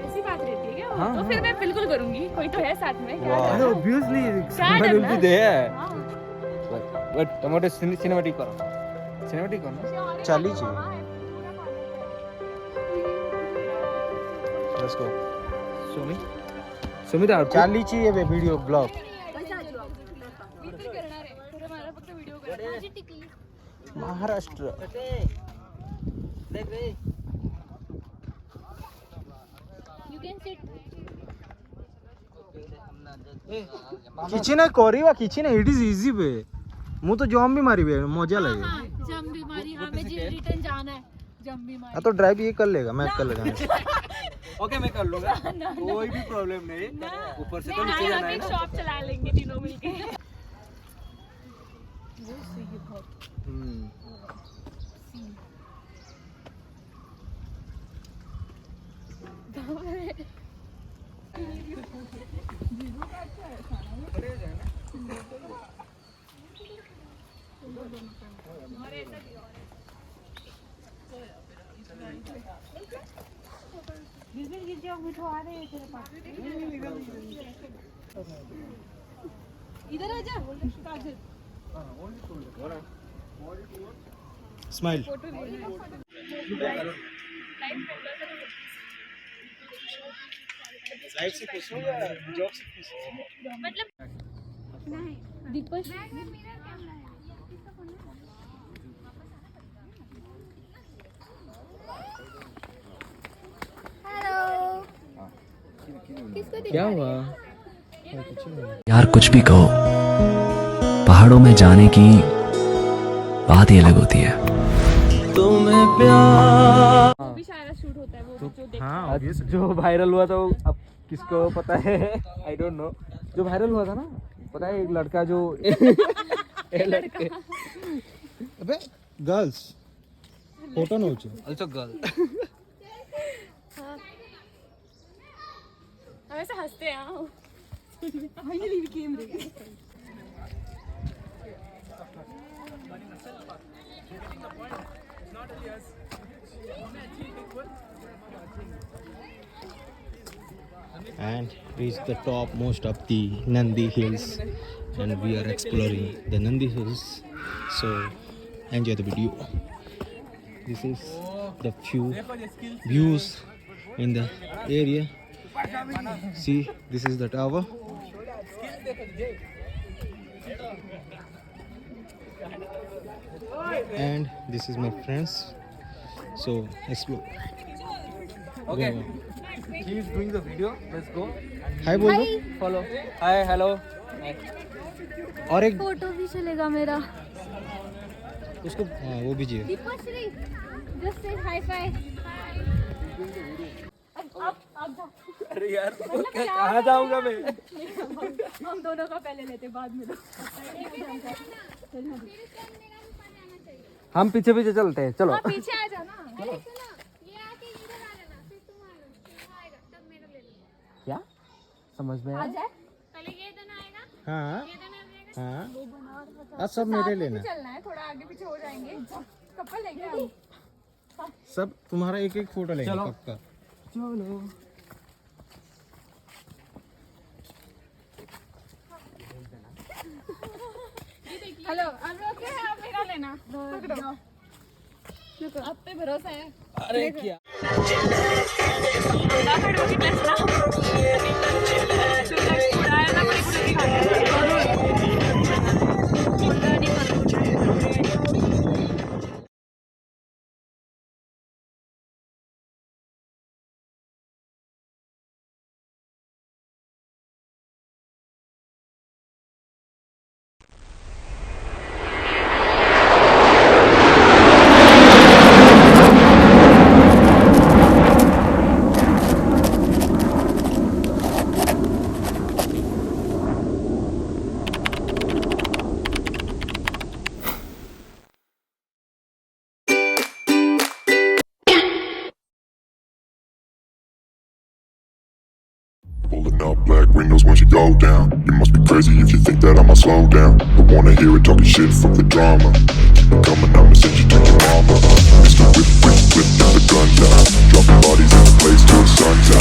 ऐसी बात रहती है क्या? तो फिर मैं बिल्कुल करूंगी, कोई तो है साथ में। ऑब्वियसली समझ will be there. But tomato cinematic करो, सिनेमैटिक करो। चाली चाहिए। Let's go. सुमित आउट चाली चाहिए बे वीडियो ब्लॉग। महाराष्ट्र କିଛି ନାଇଁ କରିବା କିଛି ନାଇଁ ଇଟ୍ ଇଜ ଇଜି वे ମୁଁ ତ ଜମ୍ପ ବି ମାରିବି मजा लगेगा जंप भी मारी हमें रिटर्न जाना है जंप भी मारी तो ड्राइव ये कर लेगा मैं कर लेगा ओके मैं कर लूंगा कोई भी प्रॉब्लम नहीं ऊपर से तो नीचे जाना है ना शॉप चला लेंगे तीनों मिलके इधर आ जा स्माइल लाइफ से खुश हूं या जॉब से खुश मतलब नहीं दीपक क्या हुआ यार कुछ भी कहो, पहाड़ों में जाने की बात ही अलग होती है। तुम्हें प्यार वो भी शायद शूट होता है वो जो देख हाँ जो वायरल हुआ था वो अब किसको पता है आई डोंट नो जो वायरल हुआ था ना पता है एक लड़का जो लड़के अबे गर्ल्स फोटो नोचे आल्सो गर्ल हम ऐसे हंसते हैं finally we came and reached the top most of the Nandi Hills and we are exploring the Nandi Hills, so enjoy the video. This is the few views in the area. See, this is the tower and this is my friends, so explore. Okay. He is doing the video. Let's go. हाय बोल दो Follow. Hi, hello. और एक photo भी चलेगा मेरा उसको हाँ वो भी चाहिए Deepshree just say hi fi अब जा अरे यार कहाँ जाऊँगा मैं हम दोनों का पहले लेते बाद में हम पीछे पीछे चलते हैं चलो पीछे आ जाना क्या समझ में आ जाए पहले ये देना आएगा हाँ हाँ अब सब मेरे लेना चलना है थोड़ा आगे पीछे हो जाएंगे कपल लेंगे हम सब तुम्हारा एक एक फोटो लेंगे पक्का चलो हेलो अब ओके है आप मेरा लेना पकड़ो आप पे भरोसा है अरे क्या Pulling up black windows when she go down. You must be crazy if you think that I'ma slow down. I wanna hear it talking shit, fuck the drama. Keep it coming, I'ma send you to your mama. Mr. Whip, whip, whip, get the guns out. Dropping bodies in the place till the sun's out.